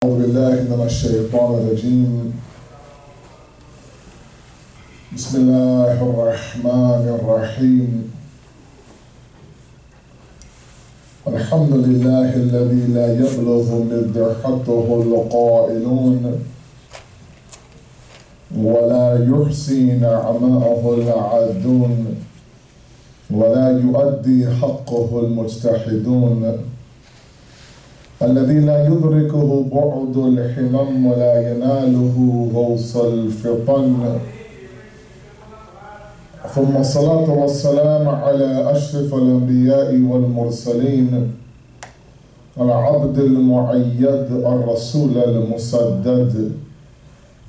أعوذ بالله من الشيطان الرجيم. بسم الله الرحمن الرحيم. الحمد لله الذي لا يبلغ مدحته القائلون ولا يحصي نعماءه العادون ولا يؤدي حقه المجتهدون، الذي لا يدركه بعد الحمم ولا يناله غوص الفطن، ثم الصلاة والسلام على أشرف الأنبياء والمرسلين، العبد المعيد الرسول المسدد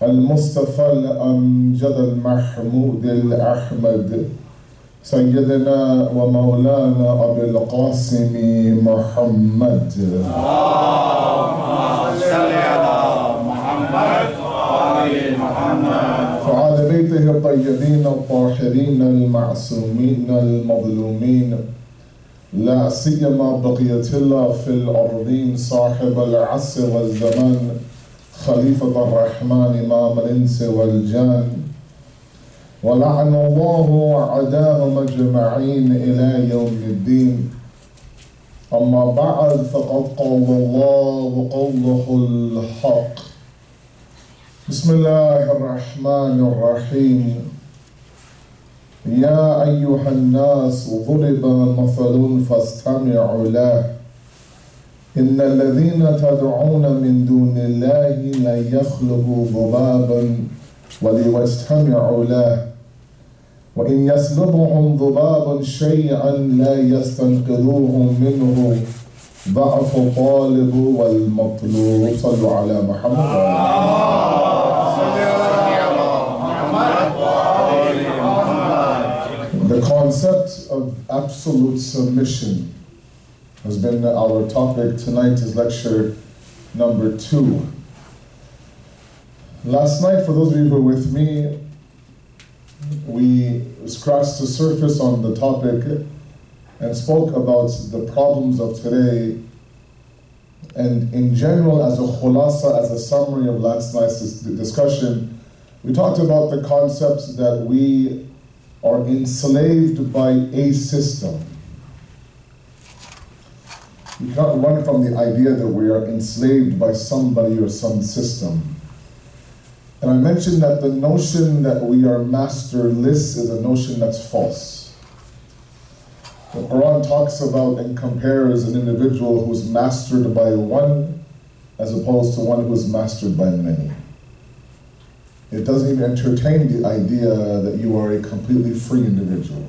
المصطفى الأمجد المحمود الأحمد سيدنا ومولانا أبي القاسم محمد. اللهم صل على محمد وآل محمد وعلى بيته الطيبين الطاهرين المعصومين المظلومين، لا سيما بقية الله في الأرضين صاحب العصر والزمان خليفة الرحمن إمام الإنس والجان، ولعن الله أعداءهم أجمعين إلى يوم الدين. أما بعد، فقد قال الله قوله الحق. بسم الله الرحمن الرحيم. يا أيها الناس ضرب مثل فاستمعوا له، إن الذين تدعون من دون الله لن يخلقوا ذبابا ولو اجتمعوا له، وإن يسلبهم ذباب شيئا لا يستنقذوه منه، ضعف الطالب والمطلوب. صلوا على محمد. The concept of absolute submission has been our topic. Tonight is lecture number 2. Last night, for those of you who were with me, we scratched the surface on the topic and spoke about the problems of today, and in general, as a khulasa, as a summary of last night's discussion, we talked about the concept that we are enslaved by a system. You cannot run from the idea that we are enslaved by somebody or some system. And I mentioned that the notion that we are masterless is a notion that's false. The Quran talks about and compares an individual who's mastered by one as opposed to one who's mastered by many. It doesn't even entertain the idea that you are a completely free individual.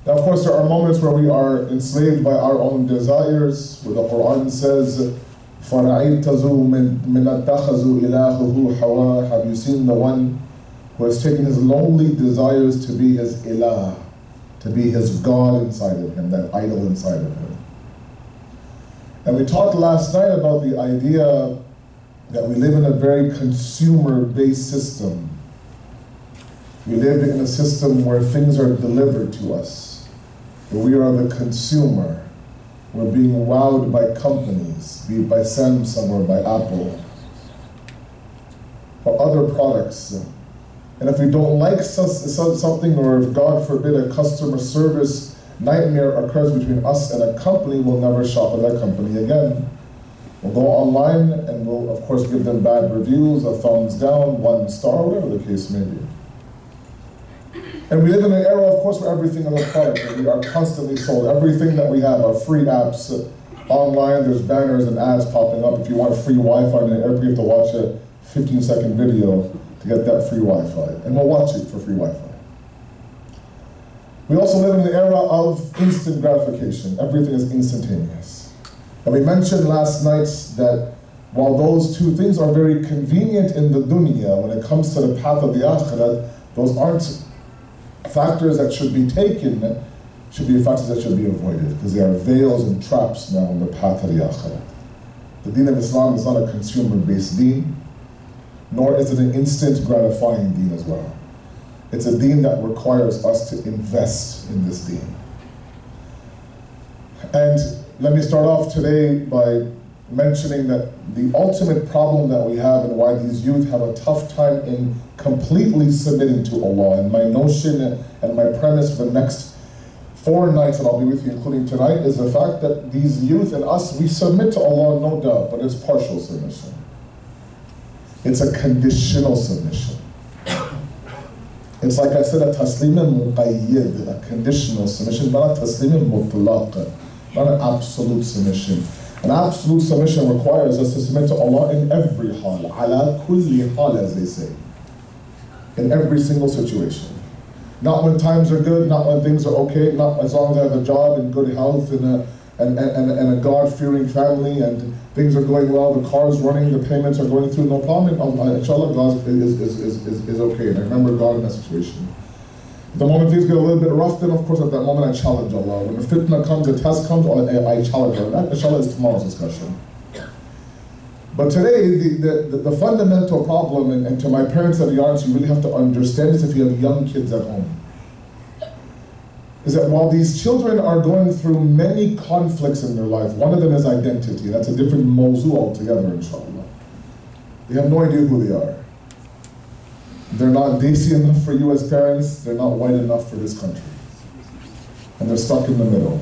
Now, of course, there are moments where we are enslaved by our own desires, where the Quran says, have you seen the one who has taken his lonely desires to be his ilah, to be his God inside of him, that idol inside of him? And we talked last night about the idea that we live in a very consumer-based system. We live in a system where things are delivered to us, where we are the consumer. We're being wowed by companies, be it by Samsung or by Apple, or other products. And if we don't like something, or if, God forbid, a customer service nightmare occurs between us and a company, we'll never shop at that company again. We'll go online and we'll, of course, give them bad reviews, a thumbs down, 1 star, whatever the case may be. And we live in an era, of course, where everything is a product, and we are constantly sold. Everything that we have are free apps. Online, there's banners and ads popping up. If you want free Wi-Fi in an airport, you have to watch a 15-second video to get that free Wi-Fi. And we'll watch it for free Wi-Fi. We also live in an era of instant gratification. Everything is instantaneous. And we mentioned last night that while those two things are very convenient in the dunya, when it comes to the path of the akhirah, those aren't factors that should be taken, should be factors that should be avoided, because they are veils and traps now on the path of the akhirah. The deen of Islam is not a consumer-based deen, nor is it an instant gratifying deen as well. It's a deen that requires us to invest in this deen. And let me start off today by mentioning that the ultimate problem that we have and why these youth have a tough time in completely submitting to Allah. And my notion and my premise for the next 4 nights that I'll be with you, including tonight, is the fact that these youth and us, we submit to Allah, no doubt, but it's partial submission. It's a conditional submission. It's like I said, a taslim muqayyid, a conditional submission, not a taslim mutlaq, not an absolute submission. An absolute submission requires us to submit to Allah in every hal, ala kulli hal, as they say, in every single situation. Not when times are good, not when things are okay, not as long as I have a job and good health and a God-fearing family and things are going well, the car's running, the payments are going through, no problem. Inshallah, God is okay. And I remember God in that situation. The moment things get a little bit rough, then of course at that moment I challenge Allah. When the fitna comes, the test comes, I challenge Allah. That, inshallah, is tomorrow's discussion. But today, the fundamental problem, and to my parents, to be honest, you really have to understand this if you have young kids at home, is that while these children are going through many conflicts in their life, one of them is identity. That's a different mawzu altogether, inshallah. They have no idea who they are. They're not desi enough for you as parents, they're not white enough for this country. And they're stuck in the middle.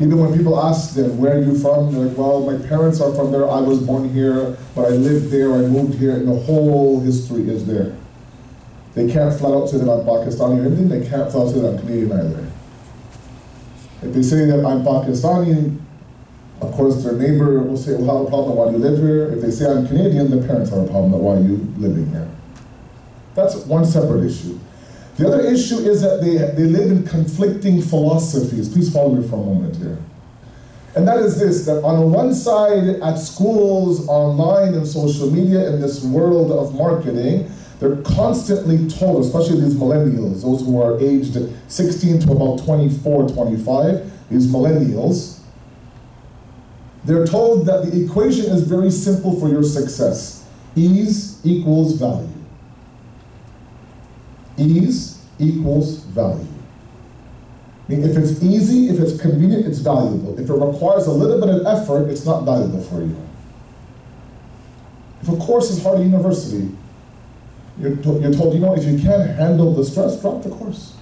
Even when people ask them, where are you from? They're like, well, my parents are from there, I was born here, but I lived there, I moved here, and the whole history is there. They can't flat out say that I'm Pakistani or Indian, they can't flat out say that I'm Canadian either. If they say that I'm Pakistani, of course their neighbor will say, well, have a problem, why do you live here? If they say I'm Canadian, the parents have a problem, why are you living here? That's one separate issue. The other issue is that they live in conflicting philosophies. Please follow me for a moment here. And that is this, that on one side, at schools, online, and social media, in this world of marketing, they're constantly told, especially these millennials, those who are aged 16 to about 24, 25, these millennials, they're told that the equation is very simple for your success. Ease equals value. Ease equals value. I mean, if it's easy, if it's convenient, it's valuable. If it requires a little bit of effort, it's not valuable for you. If a course is hard at university, you're told, you know, if you can't handle the stress, drop the course.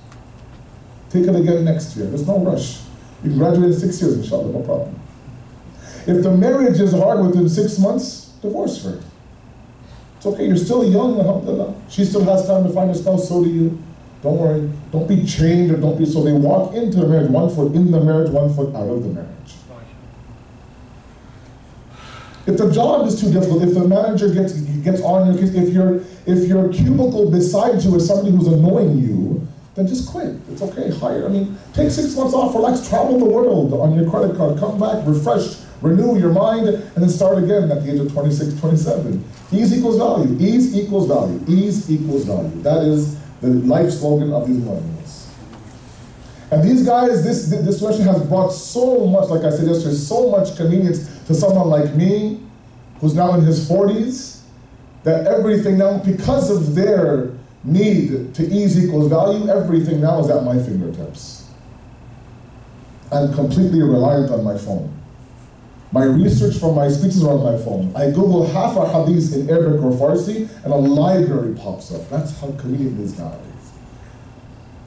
Take it again next year. There's no rush. You can graduate in 6 years, inshallah, no problem. If the marriage is hard within 6 months, divorce her. It's okay, you're still young, alhamdulillah. She still has time to find a spouse, so do you. Don't worry. Don't be chained or don't be, so they walk into the marriage, 1 foot in the marriage, 1 foot out of the marriage. If the job is too difficult, if the manager gets on your case, if your cubicle beside you is somebody who's annoying you, then just quit. It's okay, hire. I mean, take 6 months off, relax, travel the world on your credit card, come back, refreshed, renew your mind, and then start again at the age of 26, 27. Ease equals value. Ease equals value. Ease equals value. That is the life slogan of these millennials. And these guys, this situation has brought so much, like I said yesterday, so much convenience to someone like me, who's now in his 40s, that everything now, because of their need to ease equals value, everything now is at my fingertips. I'm completely reliant on my phone. My research for my speeches are on my phone. I Google half a hadith in Arabic or Farsi, and a library pops up. That's how convenient this guy is.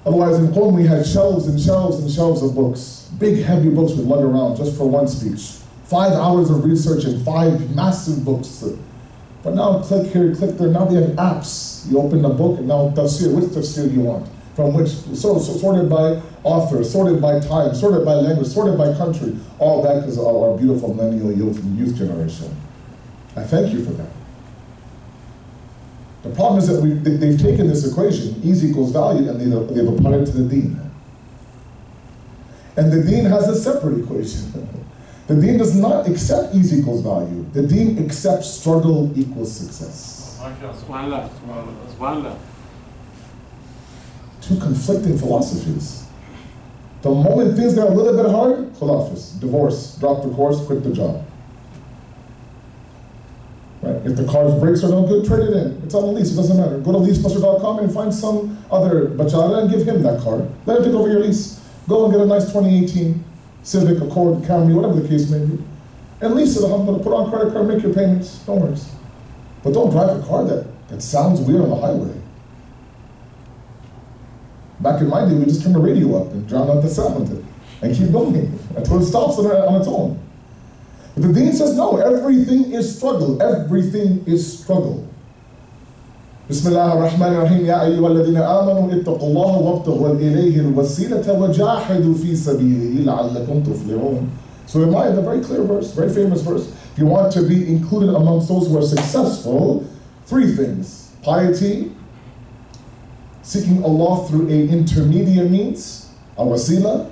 Otherwise, in Qom, we had shelves and shelves and shelves of books. Big, heavy books we'd lug around just for one speech. 5 hours of research and 5 massive books. But now, click here, click there. Now they have apps. You open the book, and now tafsir. Which tafsir do you want? From which, sorted by author, sorted by time, sorted by language, sorted by country. All that because of our beautiful millennial youth generation. I thank you for that. The problem is that they've taken this equation, ease equals value, and they've applied it to the deen. And the deen has a separate equation. The deen does not accept ease equals value. The deen accepts struggle equals success. Two conflicting philosophies. The moment things get a little bit hard, khalafis, divorce, drop the course, quit the job. Right? If the car's brakes are no good, trade it in. It's on the lease, it doesn't matter. Go to leasebuster.com and find some other bachara and give him that car. Let him take over your lease. Go and get a nice 2018 Civic, Accord, Camry, whatever the case may be. And lease it, alhamdulillah, put on credit card, make your payments, don't worry. But don't drive a car that sounds weird on the highway. Back in my day, we just turn the radio up and drown out the sound and keep going until it stops on its own. But the deen says no, everything is struggle. Everything is struggle. Bismillah ar-Rahman ar-Rahim. Ya ayyuha alladhina amanu ittaqullaha wabtaghu ilayhi al-wasilata wa jahidu fi sabilihi la'allakum tuflihun. So in a very clear verse, very famous verse. If you want to be included amongst those who are successful, three things: piety, seeking Allah through an intermediate means, a wasila.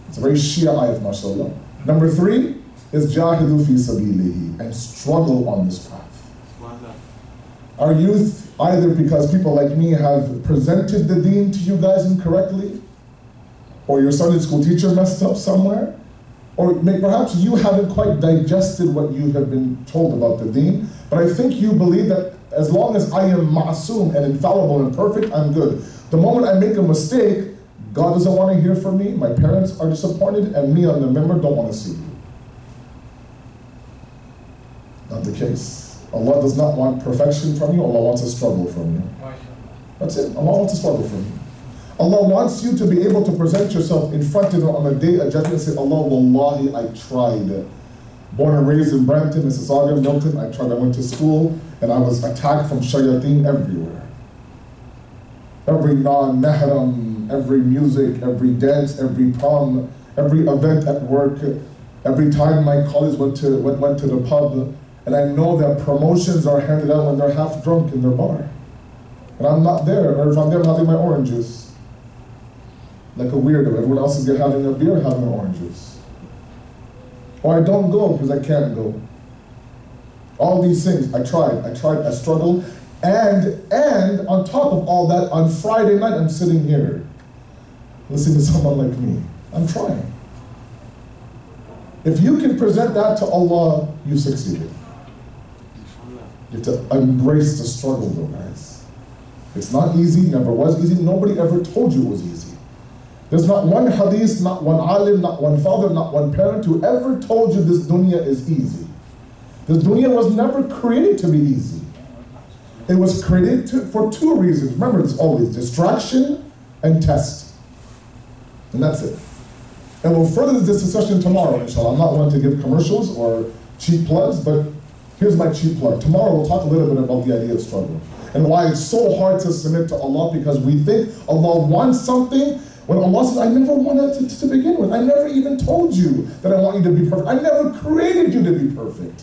It's a very Shia ayat, mashallah. Number three is jahidu fi sabilihi, and struggle on this path. Our youth, either because people like me have presented the deen to you guys incorrectly, or your Sunday school teacher messed up somewhere, or perhaps you haven't quite digested what you have been told about the deen, but I think you believe that as long as I am ma'soom and infallible and perfect, I'm good. The moment I make a mistake, God doesn't want to hear from me, my parents are disappointed, and me on the member don't want to see you. Not the case. Allah does not want perfection from you, Allah wants a struggle from you. That's it, Allah wants a struggle from you. Allah wants you to be able to present yourself in front of Him on the day of judgment and say, Allah, wallahi, I tried. Born and raised in Brampton, Mississauga, Milton, I tried, I went to school, and I was attacked from shayateen everywhere. Every non-mahram, every music, every dance, every prom, every event at work, every time my colleagues went to the pub, and I know that promotions are handed out when they're half drunk in their bar. And I'm not there, or if I'm there, I'm having my orange juice. Like a weirdo, everyone else is having a beer, having an orange juice. Or I don't go because I can't go. All these things, I tried, I struggled. And on top of all that, on Friday night, I'm sitting here, listening to someone like me. I'm trying. If you can present that to Allah, you succeeded. You have to embrace the struggle though, guys. It's not easy, never was easy, nobody ever told you it was easy. There's not one hadith, not one alim, not one father, not one parent who ever told you this dunya is easy. This dunya was never created to be easy. It was created for two reasons. Remember, it's always distraction and test. And that's it. And we'll further this discussion tomorrow, inshallah. I'm not one to give commercials or cheap plugs, but here's my cheap plug. Tomorrow we'll talk a little bit about the idea of struggle and why it's so hard to submit to Allah, because we think Allah wants something when Allah says, I never wanted to begin with. I never even told you that I want you to be perfect. I never created you to be perfect.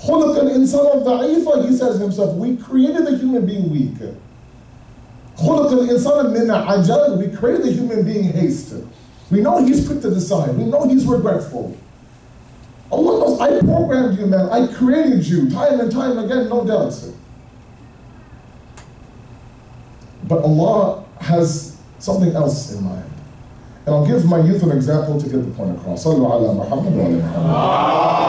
خُلِقَ الْإِنسَانَ ضَعِيفًا, He says Himself, we created the human being weak. خُلِقَ الْإِنسَانَ مِنْ عَجَلٍ, we created the human being haste. We know He's quick to decide. We know He's regretful. Allah knows, I programmed you, man. I created you time and time again, no doubt. But Allah has something else in mind. And I'll give my youth an example to get the point across. Sallu ala Muhammad wa ala Muhammad.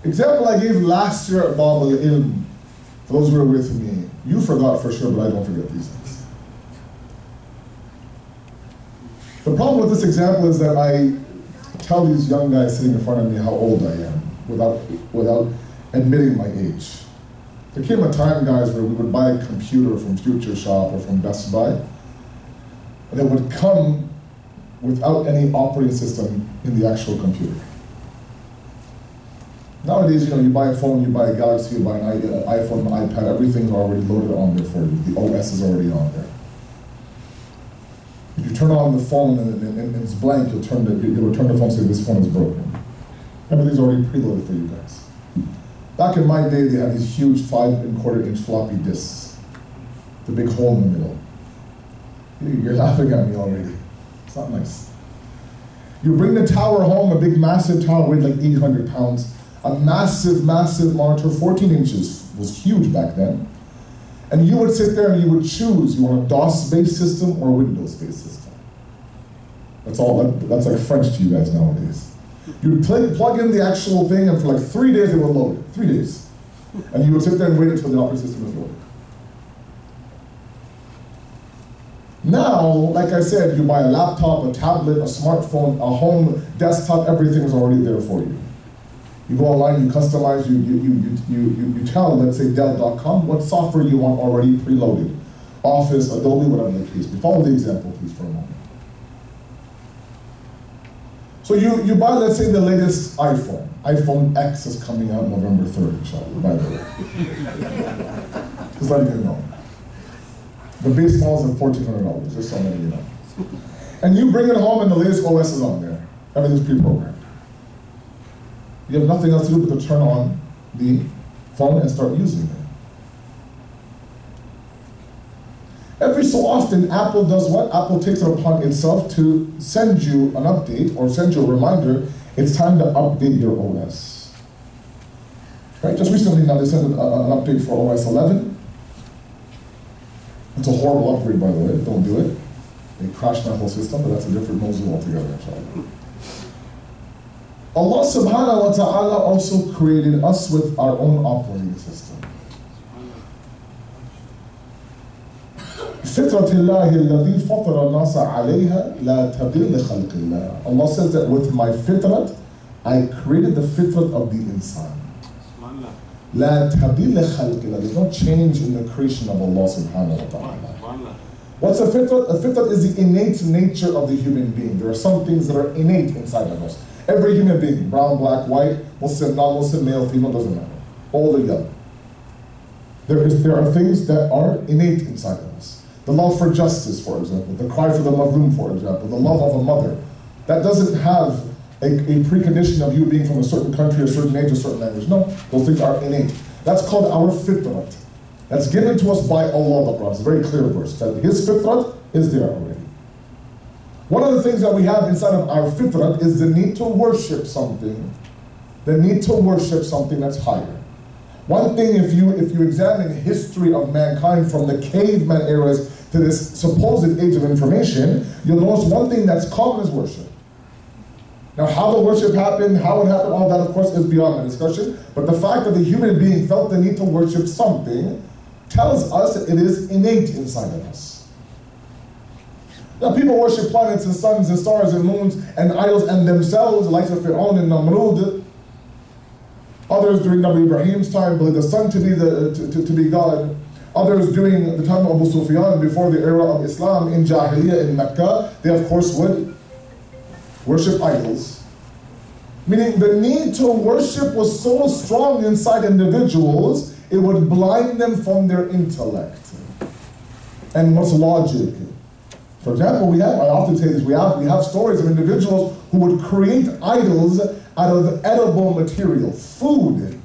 Example I gave last year at Bab al-Ilm, those who were with me, you forgot for sure, but I don't forget these things. The problem with this example is that I tell these young guys sitting in front of me how old I am without admitting my age. There came a time, guys, where we would buy a computer from Future Shop or from Best Buy, and it would come without any operating system in the actual computer. Nowadays, you buy a phone, you buy a Galaxy, you buy an iPhone, an iPad, everything's already loaded on there for you. The OS is already on there. If you turn on the phone and it's blank, you'll return the phone and say, this phone is broken. Everything's already preloaded for you guys. Back in my day, they had these huge 5¼ floppy disks. The big hole in the middle. You're laughing at me already. It's not nice. You bring the tower home, a big massive tower weighed like 800 pounds. A massive, massive monitor, 14 inches, was huge back then. And you would sit there and you would choose, you want a DOS-based system or a Windows-based system. That's like French to you guys nowadays. You'd plug in the actual thing, and for like 3 days it would load. 3 days. And you would sit there and wait until the operating system is loaded. Now, like I said, you buy a laptop, a tablet, a smartphone, a home desktop, everything is already there for you. You go online, you customize, you tell, let's say Dell.com, what software you want already preloaded. Office, Adobe, whatever the case. Follow the example, please, for a moment. So you buy, let's say, the latest iPhone. iPhone X is coming out November 3rd, inshallah, by the way. Just letting you know. The base models are $1,400, just so many you know. And you bring it home and the latest OS is on there. Everything's pre-programmed. You have nothing else to do but to turn on the phone and start using it. Every so often, Apple does what? Apple takes it upon itself to send you an update or send you a reminder, it's time to update your OS. Right? Just recently now they sent an update for OS 11. It's a horrible upgrade, by the way, don't do it. They crashed my whole system, but that's a different mawzu altogether, inshallah. Allah subhanahu wa ta'ala also created us with our own operating system. فِطْرَةِ اللَّهِ الَّذِي فَطَرَ النَّاسَ عَلَيْهَا لَا تَبْدِيلَ لِخَلْقِ اللَّهِ. Allah says that with my fitrat, I created the fitrat of the insan. لَا تَبْدِيلَ لِخَلْقِ اللَّهِ. There's no change in the creation of Allah subhanahu wa ta'ala. What's a fitrat? A fitrat is the innate nature of the human being. There are some things that are innate inside of us. Every human being, brown, black, white, Muslim, non-Muslim, male, female, doesn't matter. Old or young. There are things that are innate inside of us. The love for justice, for example. The cry for the mazloom, for example. The love of a mother. That doesn't have a precondition of you being from a certain country, a certain age, a certain language. No, those things are innate. That's called our fitrat. That's given to us by Allah, the Prophet. It's a very clear verse. That His fitrat is there already. One of the things that we have inside of our fitrat is the need to worship something. The need to worship something that's higher. One thing, if you examine the history of mankind from the caveman eras to this supposed age of information, you'll notice one thing that's common is worship. Now, how the worship happened, how it happened, all that, of course, is beyond my discussion. But the fact that the human being felt the need to worship something tells us that it is innate inside of us. Now, people worship planets and suns and stars and moons and idols and themselves, like the Fir'aun and Namrud. Others during Nabi Ibrahim's time believed the sun to be God. Others during the time of Abu Sufyan, before the era of Islam in Jahiliyyah in Mecca, they of course would worship idols. Meaning the need to worship was so strong inside individuals, it would blind them from their intellect and what's logic. For example, I often say this, we have stories of individuals who would create idols out of edible material, food.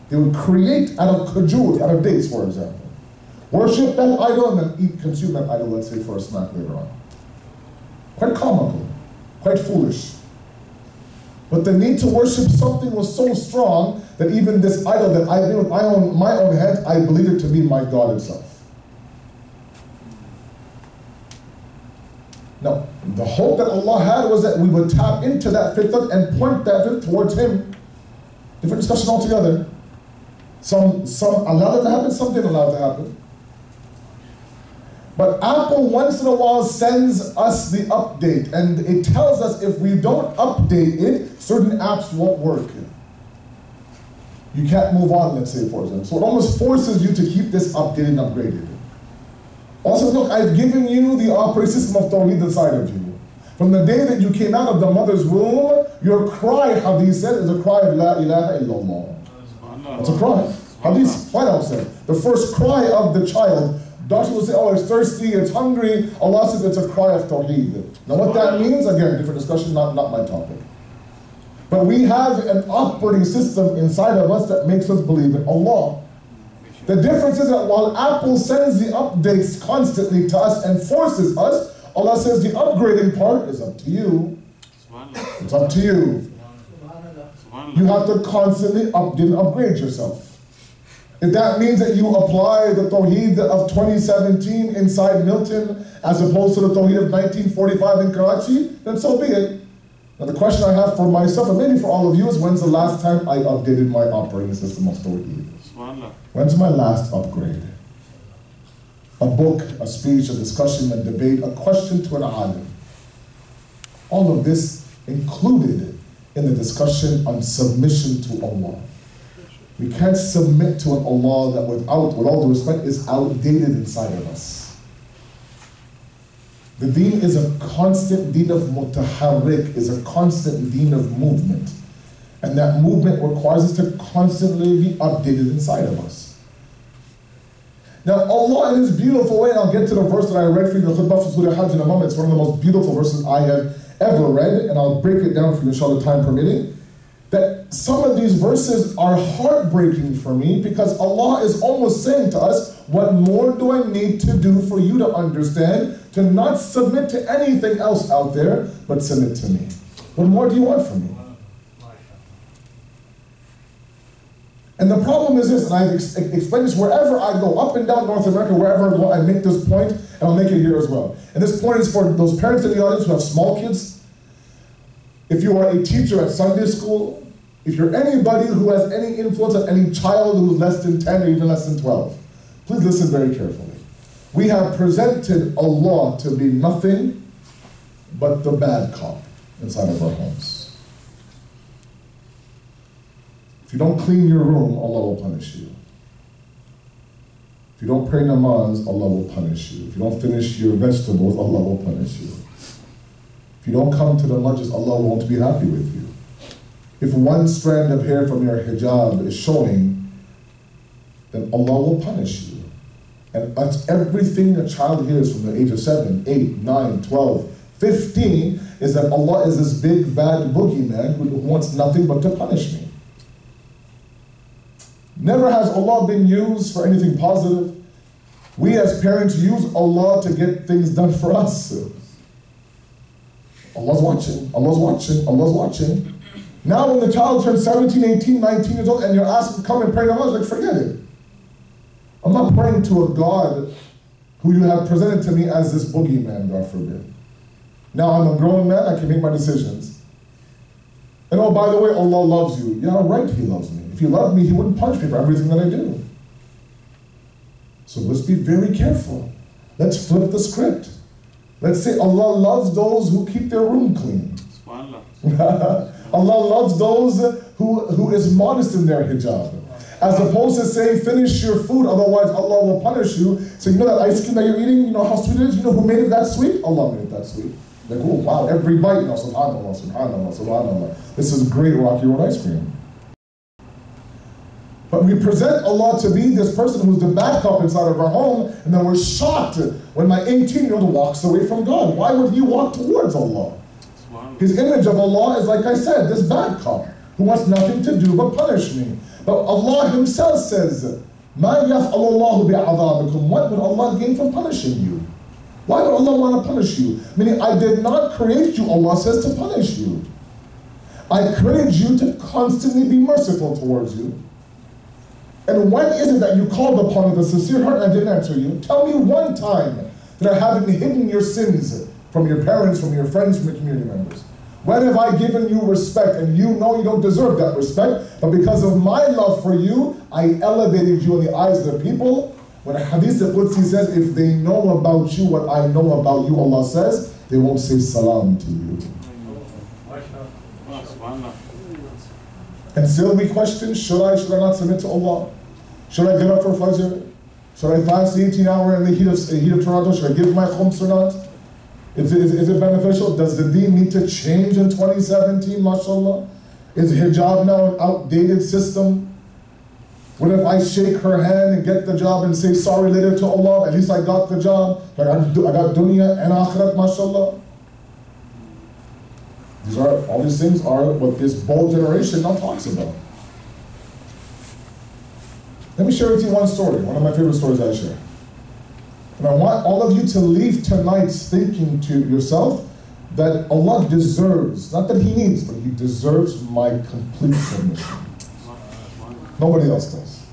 They would create out of khajur, out of dates, for example. Worship that idol and then consume that idol, let's say, for a snack later on. Quite comical, quite foolish. But the need to worship something was so strong that even this idol that I made with my own head, I believed it to be my God itself. Now, the hope that Allah had was that we would tap into that fitrat and point that fitrat towards Him. Different discussion altogether. Some allowed it to happen, some didn't allow it to happen. But Apple once in a while sends us the update, and it tells us if we don't update it, certain apps won't work. You can't move on, let's say, for example. So it almost forces you to keep this updated and upgraded. Also, look, I've given you the operating system of Tawheed inside of you. From the day that you came out of the mother's womb, your cry, Hadith said, is a cry of La ilaha illallah. It's a cry. Hadith flat out said. The first cry of the child. Doctors will say, oh, it's thirsty, it's hungry. Allah says it's a cry of Tawheed. Now what that means, again, different discussion, not my topic. But we have an operating system inside of us that makes us believe in Allah. The difference is that while Apple sends the updates constantly to us and forces us, Allah says the upgrading part is up to you. It's up to you. You have to constantly update and upgrade yourself. If that means that you apply the Tawheed of 2017 inside Milton as opposed to the Tawheed of 1945 in Karachi, then so be it. Now the question I have for myself, and maybe for all of you, is when's the last time I updated my operating system of Tawheed? When's my last upgrade? A book, a speech, a discussion, a debate, a question to an alim. All of this included in the discussion on submission to Allah. We can't submit to an Allah that with all due respect, is outdated inside of us. The deen is a constant deen of mutaharrik, is a constant deen of movement. And that movement requires us to constantly be updated inside of us. Now Allah in His beautiful way, and I'll get to the verse that I read for you in the khutbah for Surah Hajj in a moment. It's one of the most beautiful verses I have ever read, and I'll break it down for you inshallah, time permitting. That some of these verses are heartbreaking for me because Allah is almost saying to us, what more do I need to do for you to understand, to not submit to anything else out there, but submit to me? What more do you want from me? And the problem is this, and I've explained this wherever I go, up and down North America, wherever I go, I make this point, and I'll make it here as well. And this point is for those parents in the audience who have small kids. If you are a teacher at Sunday school, if you're anybody who has any influence on any child who's less than 10 or even less than 12, please listen very carefully. We have presented Allah to be nothing but the bad cop inside of our homes. If you don't clean your room, Allah will punish you. If you don't pray namaz, Allah will punish you. If you don't finish your vegetables, Allah will punish you. If you don't come to the majlis, Allah won't be happy with you. If one strand of hair from your hijab is showing, then Allah will punish you. And that's everything a child hears from the age of 7, 8, 9, 12, 15, is that Allah is this big bad boogeyman who wants nothing but to punish me. Never has Allah been used for anything positive. We as parents use Allah to get things done for us. Allah's watching, Allah's watching, Allah's watching. Now when the child turns 17, 18, 19 years old and you're asked to come and pray namaz, like forget it. I'm not praying to a God who you have presented to me as this boogeyman, God forbid. Now I'm a grown man, I can make my decisions. And oh, by the way, Allah loves you. Yeah, right, He loves me. If He loved me, He wouldn't punish me for everything that I do. So let's be very careful. Let's flip the script. Let's say Allah loves those who keep their room clean. Allah loves those who is modest in their hijab. As opposed to say, finish your food, otherwise Allah will punish you. So you know that ice cream that you're eating, you know how sweet it is? You know who made it that sweet? Allah made it that sweet. Like, oh wow, every bite, you know, subhanAllah, subhanAllah, subhanAllah. This is great Rocky Road ice cream. But we present Allah to be this person who's the bad cop inside of our home, and then we're shocked when my 18-year-old walks away from God. Why would he walk towards Allah? His image of Allah is, like I said, this bad cop who wants nothing to do but punish me. But Allah Himself says, مَا يَفْعَلُ اللَّهُ بِعَذَابِكُمْ. What would Allah gain from punishing you? Why would Allah want to punish you? Meaning, I did not create you, Allah says, to punish you. I created you to constantly be merciful towards you. And when is it that you called upon with a sincere heart and I didn't answer you? Tell me one time that I haven't hidden your sins from your parents, from your friends, from your community members. When have I given you respect and you know you don't deserve that respect, but because of my love for you, I elevated you in the eyes of the people? When a hadith al-Qudsi says, if they know about you what I know about you, Allah says, they won't say salam to you. And still we question, should I not submit to Allah? Should I get up for Fajr? Should I fast the 18-hour in the heat of Toronto? Should I give my khums or not? Is it beneficial? Does the deen need to change in 2017, mashallah? Is hijab now an outdated system? What if I shake her hand and get the job and say sorry later to Allah? At least I got the job. I got dunya and akhirat, mashallah. All these things are what this bold generation now talks about. Let me share with you one story, one of my favorite stories I share. And I want all of you to leave tonight thinking to yourself that Allah deserves, not that He needs, but He deserves my complete submission. Nobody else does.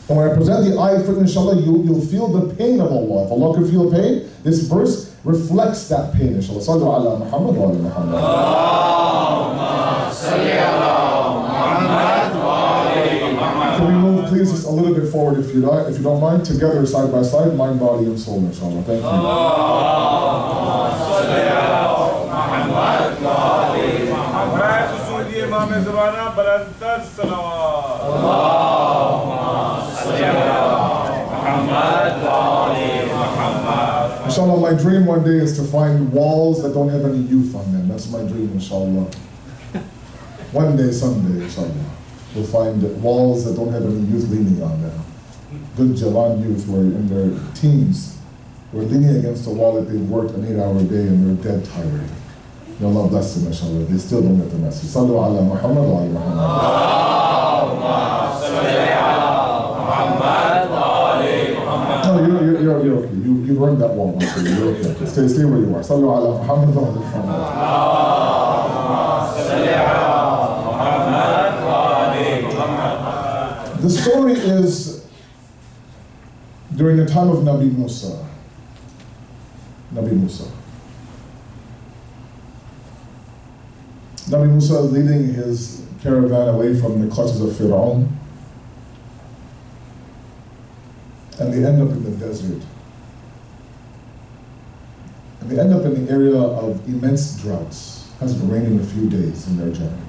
And when I present the ayat for inshallah, you'll feel the pain of Allah. If Allah can feel pain, this verse reflects that pain, inshallah. Sallu ala Muhammad wa ala Muhammad. Allahumma salli ala Muhammad wa ala Muhammad. Can we move, please, just a little bit forward if you don't mind, together, side by side, mind, body, and soul, inshallah. Thank you. Allahumma salli ala Muhammad wa ala Muhammad. Allahumma salli ala Muhammad wa ala Muhammad. Inshallah, my dream one day is to find walls that don't have any youth on them. That's my dream, inshallah. One day, someday, inshallah, we'll find walls that don't have any youth leaning on them. Good Jawan youth who are in their teens, who are leaning against a wall that they've worked an 8-hour day and they're dead tired. May Allah bless them, inshallah. They still don't get the message. Sallu ala Muhammad wa ala Muhammad. Allahumma salli ala Muhammad wa ala Muhammad. No, you're okay. You run that wall. You're okay. Stay where you are. Sallu ala Muhammad wa ala Muhammad. Allahumma salli ala Muhammad wa ala Muhammad. The story is during the time of Nabi Musa. Nabi Musa is leading his caravan away from the clutches of Fir'aun, and they end up in the desert. And they end up in the area of immense droughts. It hasn't rained in a few days in their journey.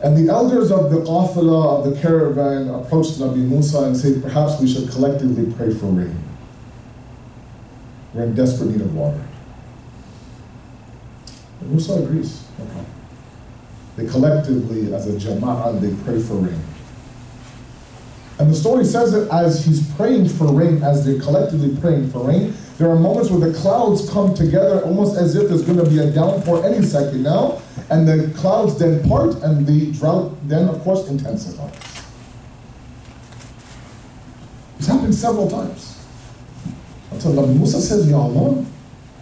And the elders of the qafila, of the caravan, approached Nabi Musa and said, perhaps we should collectively pray for rain. We're in desperate need of water. And Musa agrees. Okay. They collectively, as a jama'ah, they pray for rain. And the story says that as he's praying for rain, as they're collectively praying for rain, there are moments where the clouds come together almost as if there's going to be a downpour any second now, and the clouds then part, and the drought then, of course, intensifies. It's happened several times. Until Nabi Musa says, Ya Allah,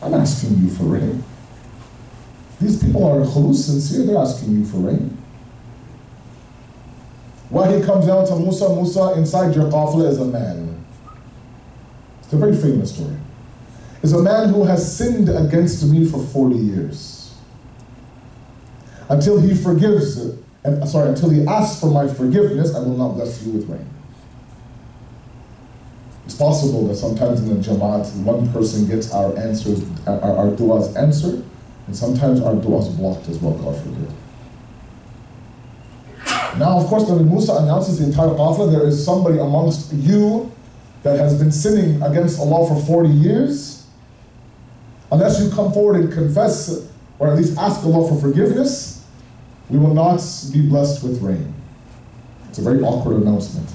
I'm asking you for rain. These people are khulus, sincere, they're asking you for rain. Why he comes down to Musa, Musa, inside your qafla is a man. It's a very famous story. It's a man who has sinned against me for 40 years. Until he forgives, until he asks for my forgiveness, I will not bless you with rain. It's possible that sometimes in the Jamaat, one person gets our answers, our du'as answered, and sometimes our du'as blocked as well, God forbid. Now, of course, when Musa announces the entire qafla, there is somebody amongst you that has been sinning against Allah for 40 years. Unless you come forward and confess, or at least ask Allah for forgiveness, we will not be blessed with rain. It's a very awkward announcement.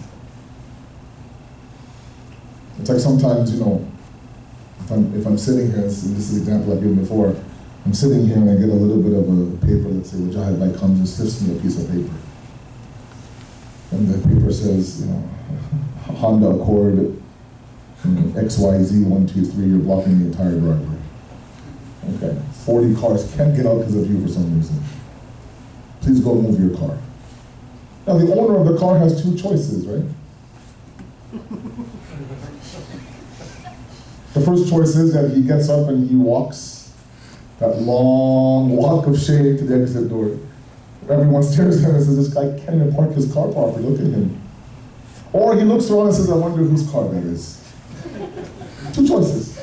It's like sometimes, you know, if I'm sitting here, this is the example I've given before, I'm sitting here and I get a little bit of a paper, let's say, Wajahid Bhai comes and slips me a piece of paper. And the paper says, you know, Honda Accord, XYZ 123, you're blocking the entire driveway. Okay, 40 cars can't get out because of you for some reason. Please go move your car. Now the owner of the car has two choices, right? The first choice is that he gets up and he walks that long walk of shame to the exit door. Everyone stares at him and says, this guy can't even park his car properly, look at him. Or he looks around and says, I wonder whose car that is. Two choices.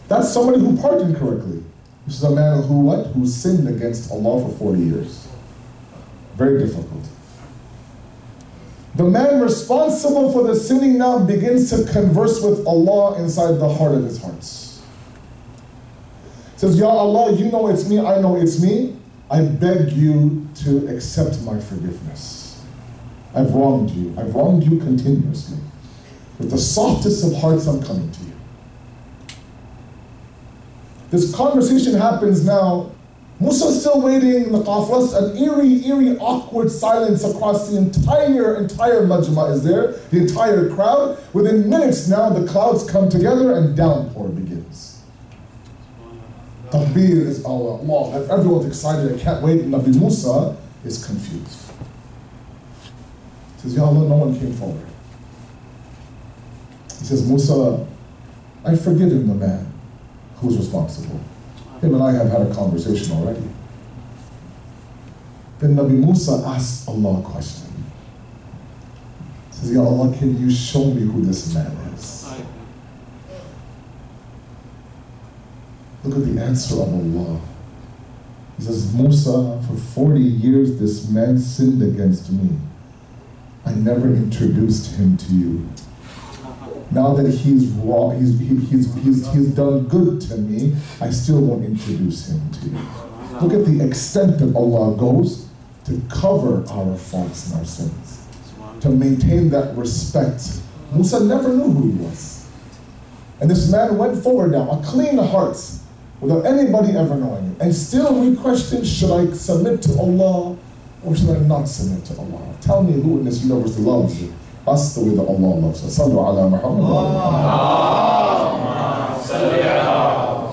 That's somebody who parked incorrectly. This is a man who what? Who sinned against Allah for 40 years. Very difficult. The man responsible for the sinning now begins to converse with Allah inside the heart of his hearts. Says, Ya Allah, you know it's me, I know it's me. I beg you to accept my forgiveness. I've wronged you. I've wronged you continuously. With the softest of hearts, I'm coming to you. This conversation happens now. Musa's still waiting in the qaflas. An eerie, awkward silence across the entire majma is there, the entire crowd. Within minutes now, the clouds come together and downpour begins. Takbir is Allah, everyone's excited, I can't wait. Nabi Musa is confused. He says, Ya Allah, no one came forward. He says, Musa, I've forgiven the man who's responsible. Him and I have had a conversation already. Then Nabi Musa asks Allah a question. He says, Ya Allah, can you show me who this man is? Look at the answer of Allah. He says, Musa, for 40 years this man sinned against me. I never introduced him to you. Now that he's wrong, he's done good to me, I still won't introduce him to you. Look at the extent that Allah goes to cover our faults and our sins, to maintain that respect. Musa never knew who he was. And this man went forward now, a clean heart, without anybody ever knowing it. And still we question, should I submit to Allah or should I not submit to Allah? Tell me who in this universe loves us the way that Allah loves us. Sallu ala Muhammad wa ala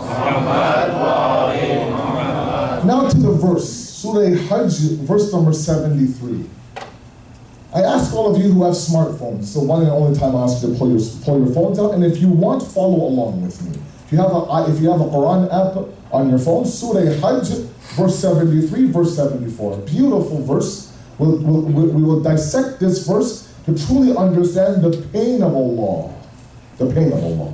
Muhammad. Now to the verse, Surah Hajj, verse number 73. I ask all of you who have smartphones, so one and only time I ask you to pull your phones out, and if you want, follow along with me. If you have a Quran app on your phone, Surah Hajj, verse 73, verse 74. Beautiful verse. We will dissect this verse to truly understand the pain of Allah. The pain of Allah.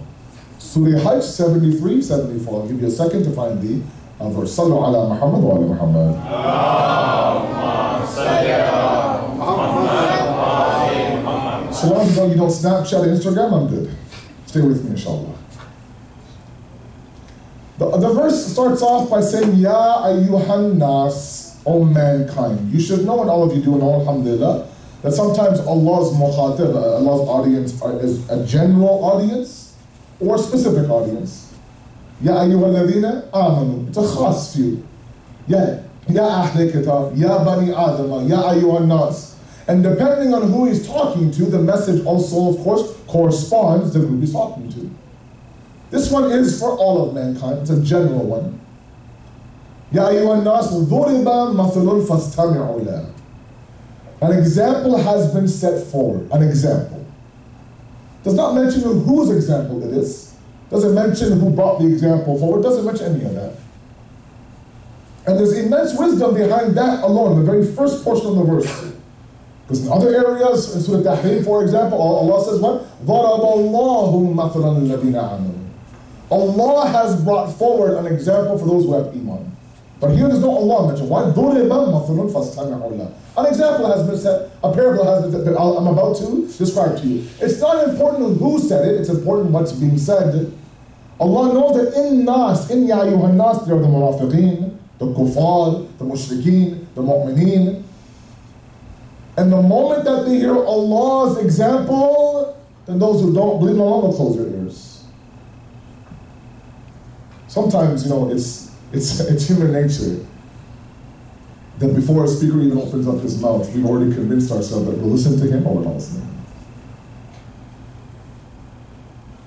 Surah Hajj 73, 74. I'll give you a second to find the verse. Sallu ala Muhammad wa ala Muhammad. So long as you don't Snapchat and Instagram, I'm good. Stay with me, inshallah. The verse starts off by saying, Ya ayyuhan nas, O mankind. You should know, and all of you do know, alhamdulillah, that sometimes Allah's mukhatab, Allah's audience is a general audience or a specific audience. Ya ayyuhal ladhina amanu. It's a khas few. Ya ahle kitab, ya bani adama, ya ayyuhan nas. And depending on who he's talking to, the message also, of course, corresponds to who he's talking to. This one is for all of mankind. It's a general one. Ya ayyuhan nas, dhuriba mathalun fastami'u lahu. An example has been set forward. An example. Does not mention whose example it is. Doesn't mention who brought the example forward. Doesn't mention any of that. And there's immense wisdom behind that alone, the very first portion of the verse. Because in other areas, in Surah Tahrim, for example, Allah says what? ضَرَبَ اللَّهُ مَثَلًا الَّذِينَ آمَنُوا. Allah has brought forward an example for those who have iman. But here there's no Allah mentioned. Why? An example has been set, a parable has been set that I'm about to describe to you. It's not important who said it, it's important what's being said. Allah knows that in Nas, in Ya Ayyuhan Nas, there are the Munafiqeen, the Kuffar, the Mushrikeen, the Mu'mineen. And the moment that they hear Allah's example, then those who don't believe in Allah will close their ears. Sometimes, it's human nature that before a speaker even opens up his mouth, we've already convinced ourselves that we'll listen to him or we're not listening.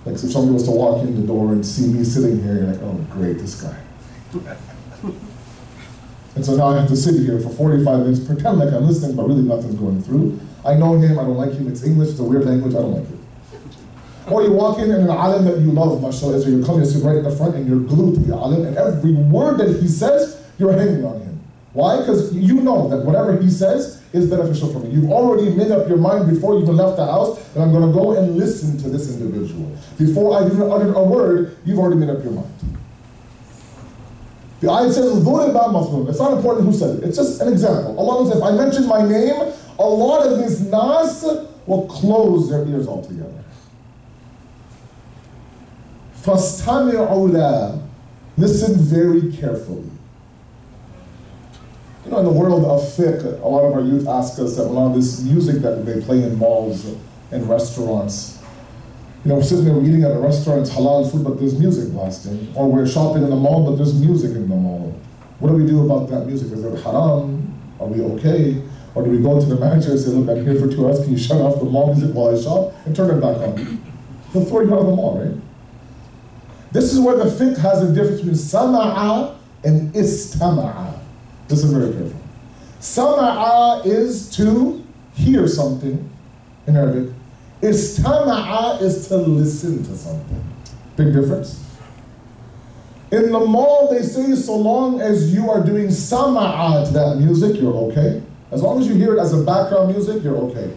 Like if somebody was to walk in the door and see me sitting here, you're like, oh great, this guy. And so now I have to sit here for 45 minutes, pretend like I'm listening, but really nothing's going through. I know him, I don't like him, it's English, it's a weird language, I don't like it. Or you walk in and an alim that you love, mashallah, so you come and sit right in the front and you're glued to the alim, and every word that he says, you're hanging on him. Why? Because you know that whatever he says is beneficial for me. You've already made up your mind before you even left the house that I'm going to go and listen to this individual. Before I even uttered a word, you've already made up your mind. The ayat says, it's not important who said it. It's just an example. Allah says, if I mention my name, a lot of these nas will close their ears altogether. فَاسْتَمِعُوا لَا. Listen very carefully. In the world of fiqh, a lot of our youth ask us that a lot of this music that they play in malls and restaurants, we're sitting there eating at a restaurant, it's halal food, but there's music blasting. Or we're shopping in the mall, but there's music in the mall. What do we do about that music? Is it haram? Are we okay? Or do we go to the manager and say, look, I'm here for 2 hours, can you shut off the mall music while I shop? And turn it back on. He'll throw you out of the mall, right? This is where the fiqh has a difference between sama'a and istama'a. Listen very carefully. Sama'a is to hear something in Arabic. Istama'a is to listen to something. Big difference. In the mall, they say so long as you are doing sama'a to that music, you're okay. As long as you hear it as a background music, you're okay.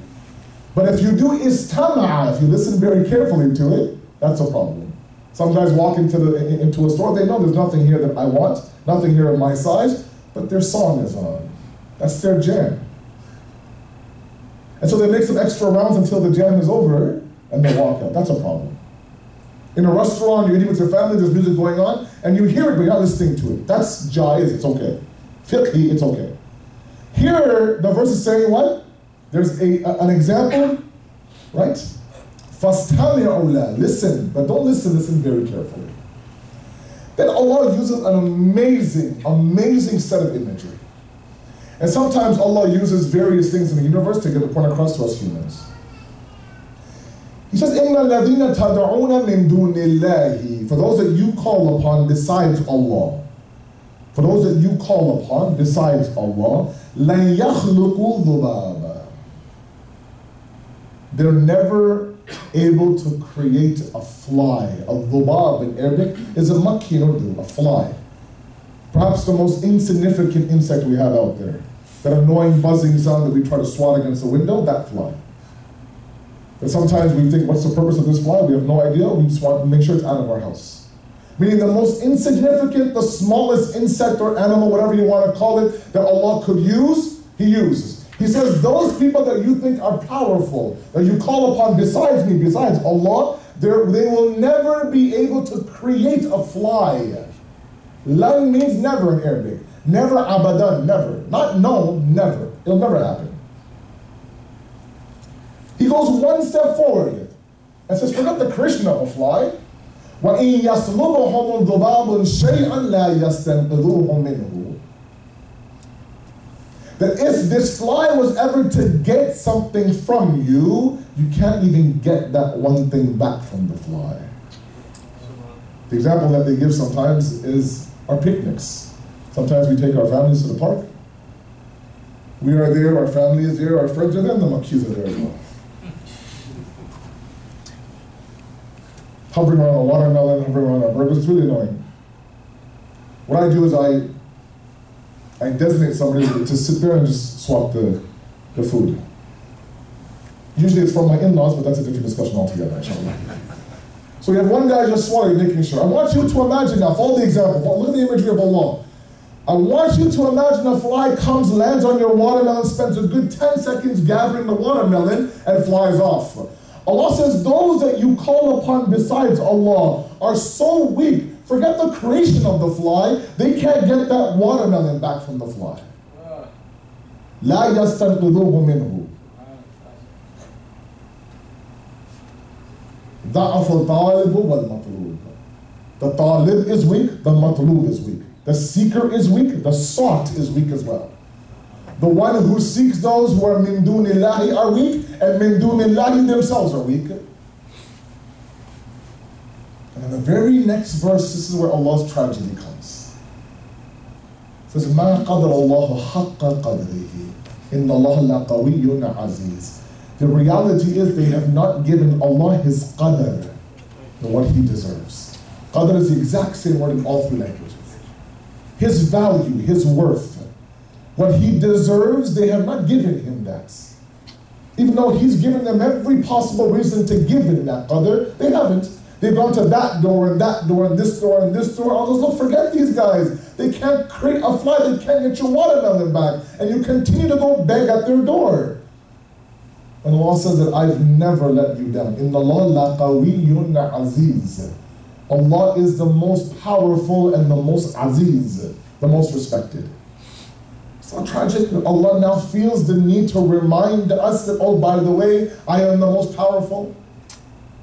But if you do istama'a, if you listen very carefully to it, that's a problem. Some guys walk into a store, they know there's nothing here that I want, nothing here of my size, but their song is on. That's their jam. And so they make some extra rounds until the jam is over, and they walk out. That's a problem. In a restaurant, you're eating with your family, there's music going on, and you hear it, but you're not listening to it. That's jaiz, it's okay. Fiqhi, it's okay. Here, the verse is saying what? There's an example, right? فَاسْتَمِعُوا لَا, listen, but don't listen very carefully. Then Allah uses an amazing set of imagery. And sometimes Allah uses various things in the universe to get the point across to us humans. He says, إِنَّ الَّذِينَ تَدْعُونَ مِن دُونِ اللَّهِ, for those that you call upon besides Allah, for those that you call upon besides Allah, لَن يَخْلُقُوا ذُبَابًا, they're never able to create a fly. A dhubab in Arabic is a makki in Urdu, a fly. Perhaps the most insignificant insect we have out there. That annoying buzzing sound that we try to swat against the window, that fly. But sometimes we think, what's the purpose of this fly? We have no idea. We just want to make sure it's out of our house. Meaning the most insignificant, the smallest insect or animal, whatever you want to call it, that Allah could use, He uses. He says, those people that you think are powerful, that you call upon besides me, besides Allah, they will never be able to create a fly. Lan means never in Arabic. Never abadan, never. Not no, never. It'll never happen. He goes one step forward and says, forget the creation of a fly. وَإِن يَسْلُبُهُمُ الذُّبَابُ شَيْئًا لَا يَسْتَنْقِذُوهُ مِنْهُ. That if this fly was ever to get something from you, you can't even get that one thing back from the fly. The example that they give sometimes is our picnics. Sometimes we take our families to the park. We are there, our family is there, our friends are there, and the maquis are there as well. Hovering around a watermelon, hovering around a burger, it's really annoying. What I do is I designate somebody to sit there and just swap the food. Usually it's from my in-laws, but that's a different discussion altogether, inshallah. So you have one guy just swallowing, making sure. I want you to imagine now, follow the example, look at the imagery of Allah. I want you to imagine a fly comes, lands on your watermelon, spends a good 10 seconds gathering the watermelon, and flies off. Allah says those that you call upon besides Allah are so weak, forget the creation of the fly, they can't get that watermelon back from the fly. لا يستنقذوه منه. ضعف الطالب والمطلوب. The talib is weak, the matlub is weak. The seeker is weak, the sought is weak as well. The one who seeks those who are min dunillahi are weak, and min dunillahi themselves are weak. And in the very next verse, this is where Allah's tragedy comes. It says, مَا قَدْرَ اللَّهُ حَقَّ قَدْرِهِ إِنَّ اللَّهَ لَقَوِيٌّ عَزِيزٌ. The reality is they have not given Allah His qadr, what He deserves. Qadr is the exact same word in all three languages. His value, His worth. What He deserves, they have not given Him that. Even though He's given them every possible reason to give Him that qadr, they haven't. They've gone to that door and that door and this door and this door. Allah says, look, forget these guys. They can't create a fly, they can't get your watermelon back. And you continue to go beg at their door. And Allah says that I've never let you down. Inna Allah laqawiyyun aziz. Allah is the most powerful and the most aziz, the most respected. It's not tragic that Allah now feels the need to remind us that, oh, by the way, I am the most powerful.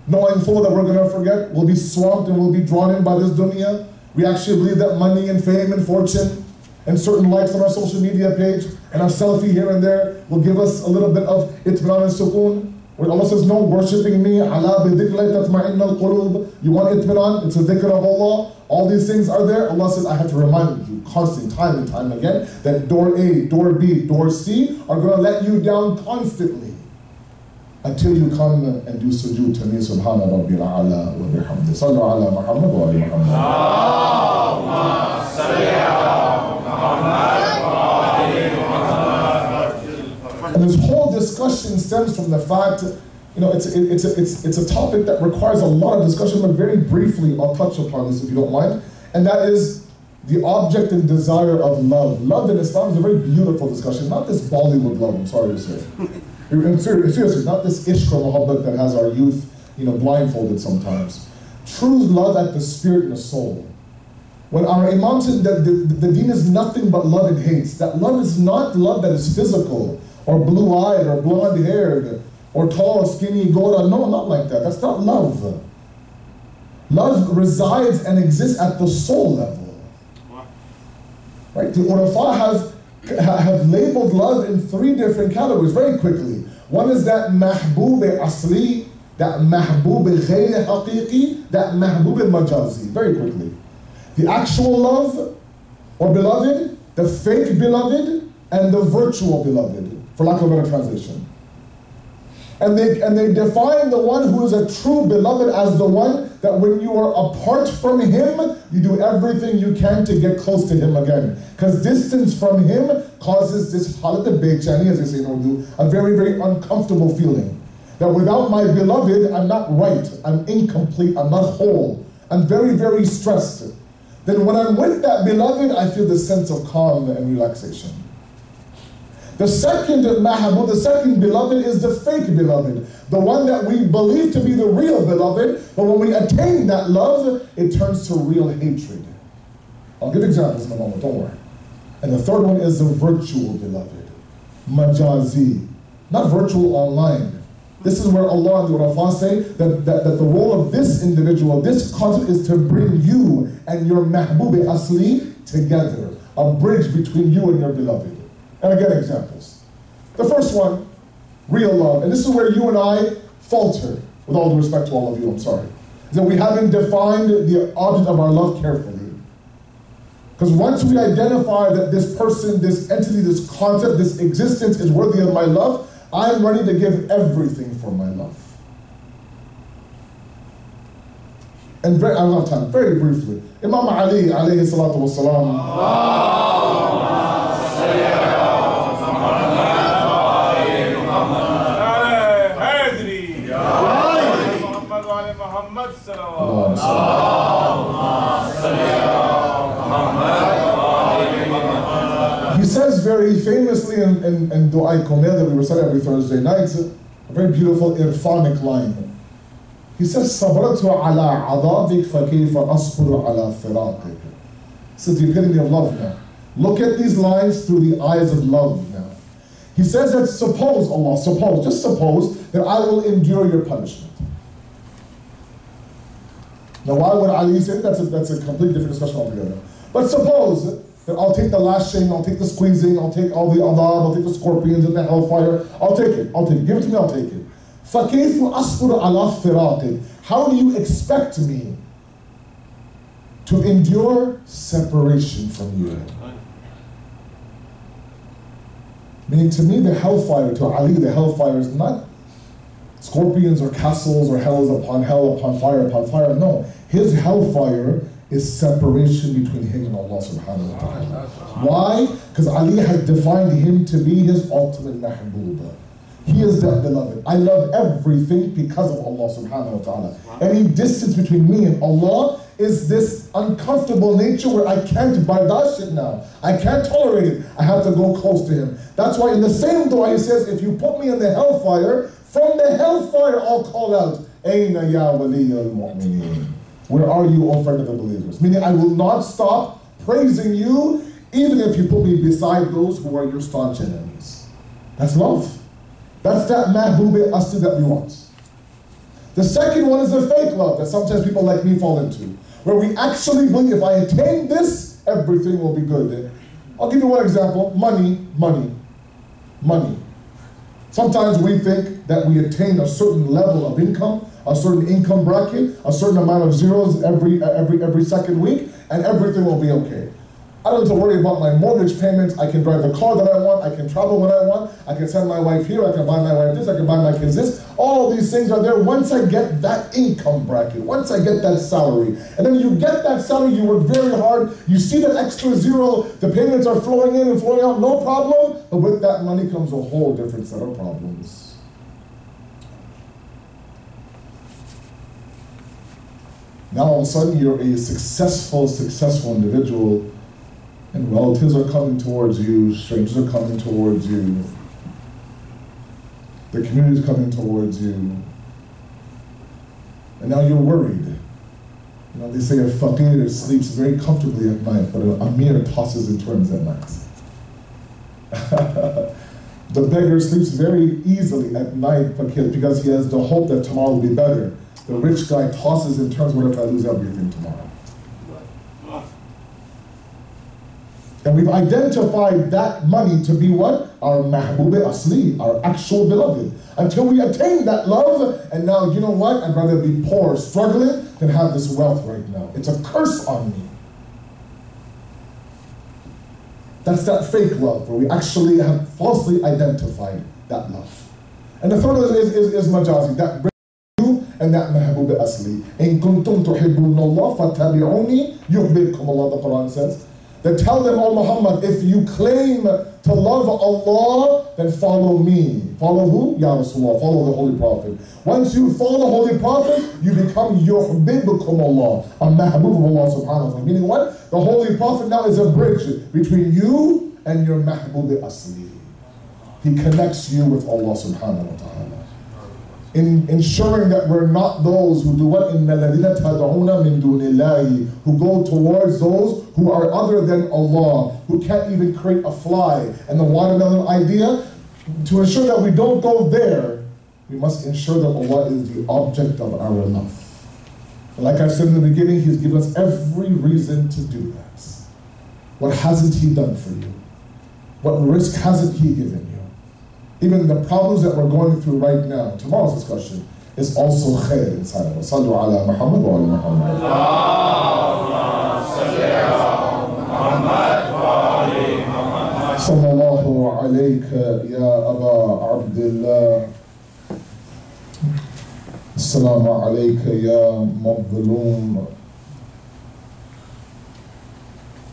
Knowing full that we're going to forget, we'll be swamped and we'll be drawn in by this dunya. We actually believe that money and fame and fortune and certain likes on our social media page and our selfie here and there will give us a little bit of itminan and sukoon. Where Allah says, no, worshipping me, ala bi dhikri tatma'inna al-qulub. You want itminan? It's a dhikr of Allah. All these things are there. Allah says, I have to remind you constantly, time and time again, that door A, door B, door C are going to let you down constantly. until you come and do sujood to me, Subhana Rabbil A'la wa bihamdi. Sallu ala Muhammad wa ali Muhammad. Allahumma salli ala Muhammad wa ali Muhammad. And this whole discussion stems from the fact, it's a topic that requires a lot of discussion, but very briefly I'll touch upon this if you don't mind. And that is the object and desire of love. Love in Islam is a very beautiful discussion, not this Bollywood love, I'm sorry to say. Seriously, not this ishq or muhabbat that has our youth, blindfolded sometimes. True love at the spirit and the soul. When our Imam said that the deen is nothing but love and hate, that love is not love that is physical, or blue-eyed, or blonde-haired, or tall, skinny, gora. No, not like that. That's not love. Love resides and exists at the soul level. Right? The Urafa have labeled love in 3 different categories very quickly. One is that mahbub asli, that mahbub ghayr haqiqi, that mahbub majazi. Very quickly. The actual love, or beloved, the fake beloved, and the virtual beloved, for lack of a better translation. And they define the one who is a true beloved as the one that when you are apart from him, you do everything you can to get close to him again. Because distance from him causes this halat al-baychani, as they say in Urdu, a very, very uncomfortable feeling. That without my beloved, I'm not right, I'm incomplete, I'm not whole. I'm very, very stressed. Then when I'm with that beloved, I feel this sense of calm and relaxation. The second mahabub, the second beloved, is the fake beloved. The one that we believe to be the real beloved, but when we attain that love, it turns to real hatred. I'll give examples in a moment, don't worry. And the third one is the virtual beloved. Majazi. Not virtual online. This is where Allah and the Urafa say that the role of this individual, this concept, is to bring you and your mahbub asli together. A bridge between you and your beloved. And again, examples. The first one, real love. And this is where you and I falter, with all due respect to all of you, I'm sorry. Is that we haven't defined the object of our love carefully. Because once we identify that this person, this entity, this concept, this existence is worthy of my love, I'm ready to give everything for my love. And I don't have time, very briefly. Imam Ali, alayhi salatu wassalam. He says very famously in Dua Kumel that we recite every Thursday night, a very beautiful irfanic line. He says, "Sabratu ala adabik fa kayfa asburu ala firaqik." This is the epitome of love now. Look at these lines through the eyes of love now. He says that just suppose that I will endure your punishment. Now, why would Ali say that? That's a completely different discussion altogether. But suppose that I'll take the lashing, I'll take the squeezing, I'll take all the adab, I'll take the scorpions and the hellfire. I'll take it. Give it to me, I'll take it. فَكَيْفُ أَصْبُرُ عَلَى فِرَاقِكَ. How do you expect me to endure separation from you? Meaning to me, the hellfire, to Ali, the hellfire is not scorpions or castles or hells upon hell, upon fire, no. His hellfire is separation between him and Allah subhanahu wa ta'ala. Why? Because Ali has defined him to be his ultimate mahbub. He is that beloved. I love everything because of Allah subhanahu wa ta'ala. Any distance between me and Allah is this uncomfortable nature where I can't bardash it now. I can't tolerate it. I have to go close to him. That's why in the same dua he says, if you put me in the hellfire, from the hellfire I'll call out, Ayna ya wali al-mu'mineen. Where are you, O friend of the believers? Meaning I will not stop praising you, even if you put me beside those who are your staunch enemies. That's love. That's that mahbub asli that we want. The second one is the fake love that sometimes people like me fall into, where we actually believe if I attain this, everything will be good. I'll give you one example. Money. Sometimes we think that we attain a certain level of income, a certain income bracket, a certain amount of zeros every second week, and everything will be okay. I don't have to worry about my mortgage payments. I can drive the car that I want. I can travel when I want. I can send my wife here. I can buy my wife this. I can buy my kids this. All these things are there once I get that income bracket, once I get that salary. And then you get that salary, you work very hard. You see that extra zero. The payments are flowing in and flowing out, no problem. But with that money comes a whole different set of problems. Now all of a sudden you're a successful individual, and relatives are coming towards you, strangers are coming towards you, the community is coming towards you, and now you're worried. You know, they say a faqir sleeps very comfortably at night, but an amir tosses and turns at night. The beggar sleeps very easily at night because he has the hope that tomorrow will be better. The rich guy tosses and turns, what if I lose everything tomorrow? And we've identified that money to be what? Our mahbub asli, our actual beloved. Until we attain that love, and now, you know what? I'd rather be poor, struggling, than have this wealth right now. It's a curse on me. That's that fake love, where we actually have falsely identified that love. And the third one is majazi, that you and that mahbub asli. In kuntum tuhibbun Allah fattabi'uni yuhbibkum Allah, the Quran says. That tell them, oh Muhammad, if you claim to love Allah, then follow me. Follow who? Ya Rasulullah, follow the Holy Prophet. Once you follow the Holy Prophet, you become yuhbibkum Allah, a mahbub of Allah subhanahu wa ta'ala. Meaning what? The Holy Prophet now is a bridge between you and your mahbub asli. He connects you with Allah subhanahu wa ta'ala. In ensuring that we're not those who do what? إِنَّ الَّذِينَ تَدْعُونَ مِن دُونِ اللَّهِ, who go towards those who are other than Allah, who can't even create a fly. And the watermelon idea, to ensure that we don't go there, we must ensure that Allah is the object of our love. And like I said in the beginning, He's given us every reason to do that. What hasn't He done for you? What risk hasn't He given you? Even the problems that we're going through right now, tomorrow's discussion, is also khair inside of us. Sallu ala Muhammad wa ala Muhammad. Sallallahu alayka ya Aba Abdullah. Assalamu alayka ya Mabdaloom.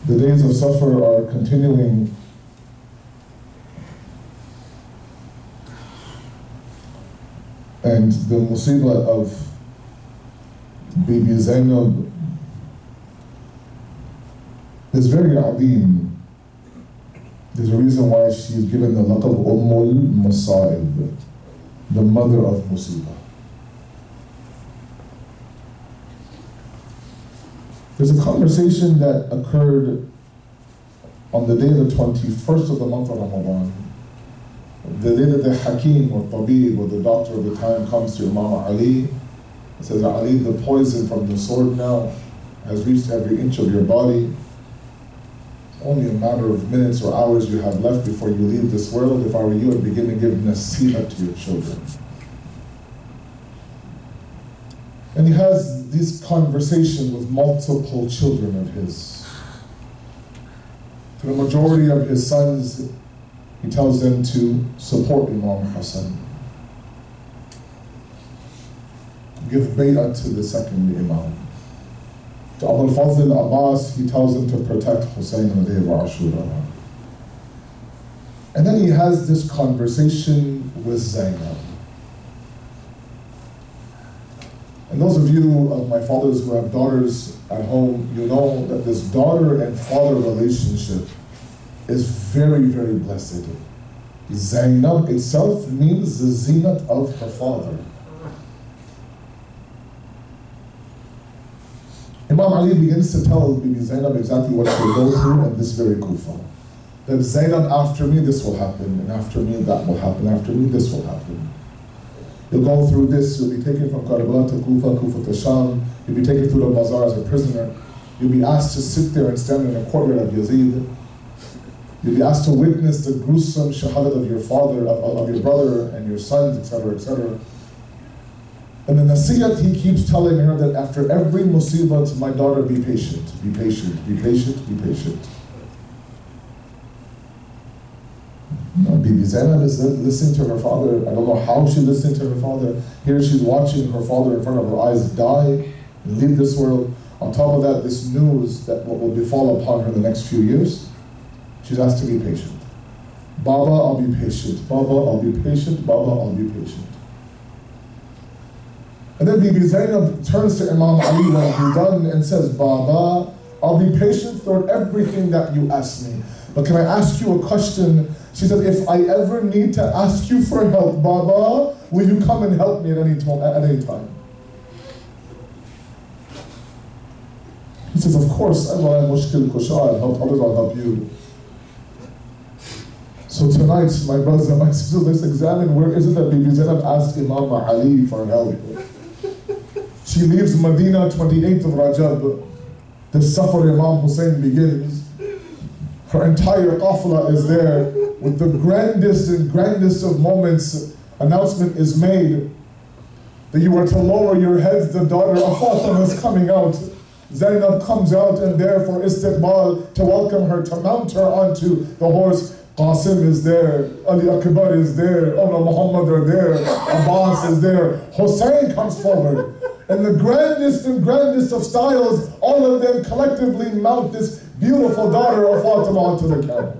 The days of Safar are continuing. And the musibah of Bibi Zainab is very adeem. There's a reason why she's given the laqab Ummul Masa'ib, the mother of musibah. There's a conversation that occurred on the day of the 21st of the month of Ramadan. The day that the Hakim or Tabib or the doctor of the time comes to Imam Ali and says, Ali, the poison from the sword now has reached every inch of your body. It's only a matter of minutes or hours you have left before you leave this world. If I were you, I'd begin to give nasiha to your children. And he has this conversation with multiple children of his. To the majority of his sons, he tells them to support Imam Hassan. Give bay'ah to the second Imam. To Abu al-Fadl Abbas, he tells them to protect Hussein on the day of Ashura. And then he has this conversation with Zainab. And those of you of my fathers who have daughters at home, you know that this daughter and father relationship is very, very blessed. Zainab itself means the zinat of her father. Imam Ali begins to tell Bibi Zainab exactly what she'll go through in this very Kufa. That Zainab, after me this will happen, and after me that will happen, after me this will happen. You'll go through this, you'll be taken from Karbala to Kufa, Kufa to Sham, you'll be taken through the bazaar as a prisoner, you'll be asked to sit there and stand in the courtyard of Yazid. You'll be asked to witness the gruesome shahadat of your father, of your brother and your sons, etc., etc. And the nasiyat, he keeps telling her that after every musibah, my daughter, be patient, be patient, be patient, be patient. Bibi Zainab is listening to her father. I don't know how she's listening to her father. Here she's watching her father in front of her eyes die and leave this world. On top of that, this news that what will befall upon her in the next few years, she's asked to be patient. Baba, I'll be patient. Baba, I'll be patient. Baba, I'll be patient. And then Bibi Zainab turns to Imam Ali when he's done and says, Baba, I'll be patient for everything that you ask me. But can I ask you a question? She said, if I ever need to ask you for help, Baba, will you come and help me at any time? He says, of course, Allah mushkil kusha, I'll help others, I'll help you. So tonight, my brothers and my sisters, let's examine where is it that Bibi Zainab asked Imam Ali for help. She leaves Medina 28th of Rajab. The Safar Imam Hussein begins. Her entire qafla is there. With the grandest and grandest of moments, announcement is made that you are to lower your heads, the daughter of Fatimah is coming out. Zainab comes out and there for istiqbal, to welcome her, to mount her onto the horse. Qasim is there, Ali Akbar is there, Awla Muhammad are there, Abbas is there, Hussein comes forward. And the grandest and grandest of styles, all of them collectively mount this beautiful daughter of Fatimah onto the camel.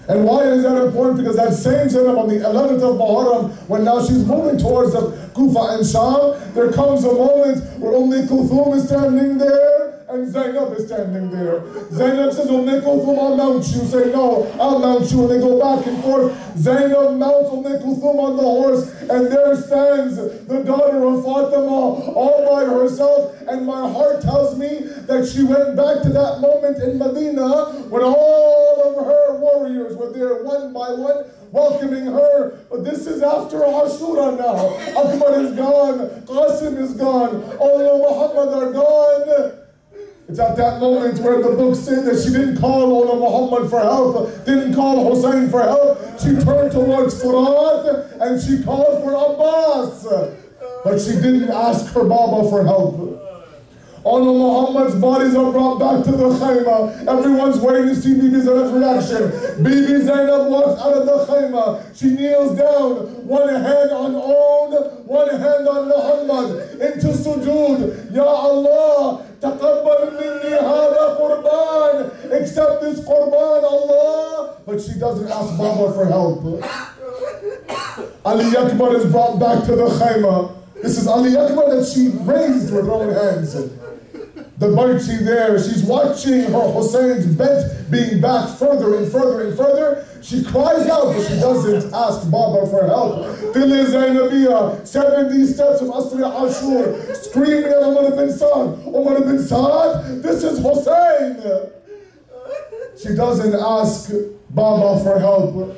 And why is that important? Because that same Zainab on the 11th of Muharram, when now she's moving towards the Kufa and Sham, there comes a moment where Kulthum is standing there, and Zainab is standing there. Zainab says, Kulthum, I'll mount you. Say, no, I'll mount you. And they go back and forth. Zainab mounts Kulthum on the horse, and there stands the daughter of Fatimah all by herself. And my heart tells me that she went back to that moment in Medina when all of her warriors were there one by one, welcoming her. But this is after Ashura now. Akbar is gone, Qasim is gone, all of Muhammad are gone. It's at that moment where the book said that she didn't call Ola Muhammad for help, didn't call Hussein for help. She turned towards Furat and she called for Abbas. But she didn't ask her Baba for help. Ola Muhammad's bodies are brought back to the khayma. Everyone's waiting to see Bibi Zainab's reaction. Bibi Zainab walks out of the khayma. She kneels down, one hand on On, one hand on Muhammad, into sujood. Ya Allah, taqabbal minni hada qurban. Accept this qurban, Allah. But she doesn't ask Baba for help. Ali Akbar is brought back to the khayma. This is Ali Akbar that she raised with her own hands. The Barchi there, she's watching her Hussein's bent being back further and further and further. She cries out, but she doesn't ask Baba for help. Dil Zainabiyya, 70 steps of Asri Ashur, screaming at Umar bin Saad. Umar bin Saad, this is Hussein. She doesn't ask Baba for help.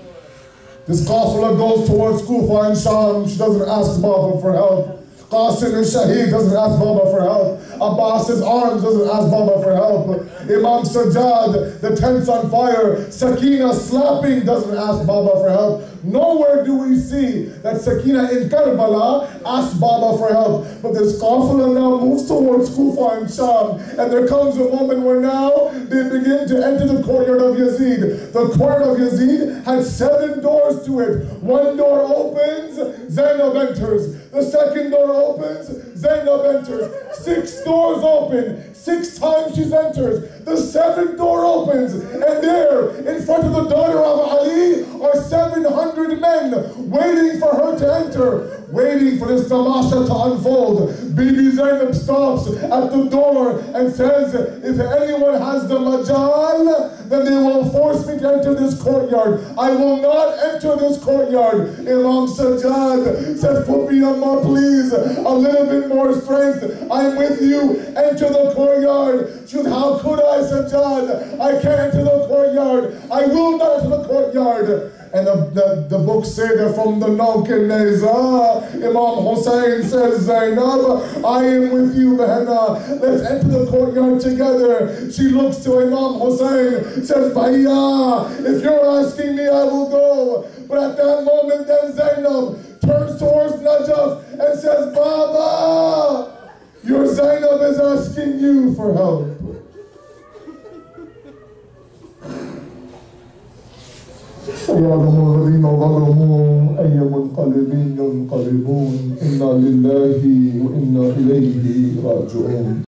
This qafla goes towards Kufa and Sham. She doesn't ask Baba for help. Qasim and Shaheed doesn't ask Baba for help. Abbas's arms doesn't ask Baba for help. Imam Sajjad, the tent's on fire. Sakina slapping doesn't ask Baba for help. Nowhere do we see that Sakina in Karbala asked Baba for help. But this qafla now moves towards Kufa and Sham. And there comes a moment where now they begin to enter the courtyard of Yazid. The courtyard of Yazid had 7 doors to it. One door opens, Zainab enters. The second door opens, Zainab enters. 6 doors open, 6 times she enters. The 7th door opens, and there, in front of the daughter of Ali, are 700 men waiting for her to enter, waiting for this tamasha to unfold. Bibi Zainab stops at the door and says, if anyone has the majal, then they will force me to enter this courtyard. I will not enter this courtyard. Imam Sajjad says, put me on my please, a little bit more strength. I'm with you. Enter the courtyard. She said, how could I, Sajjad? I can't enter the courtyard. I will not enter the courtyard. And the books say that from the Nawk and Neza, Imam Hussein says, Zainab, I am with you, Behna. Let's enter the courtyard together. She looks to Imam Hussein, says, Bhaiya, if you're asking me, I will go. But at that moment, then Zainab turns towards Najaf and says, Baba, your Zainab is asking you for help. سيعلم الذين ظلموا أي منقلب ينقلبون إنا لله وإنا إليه راجعون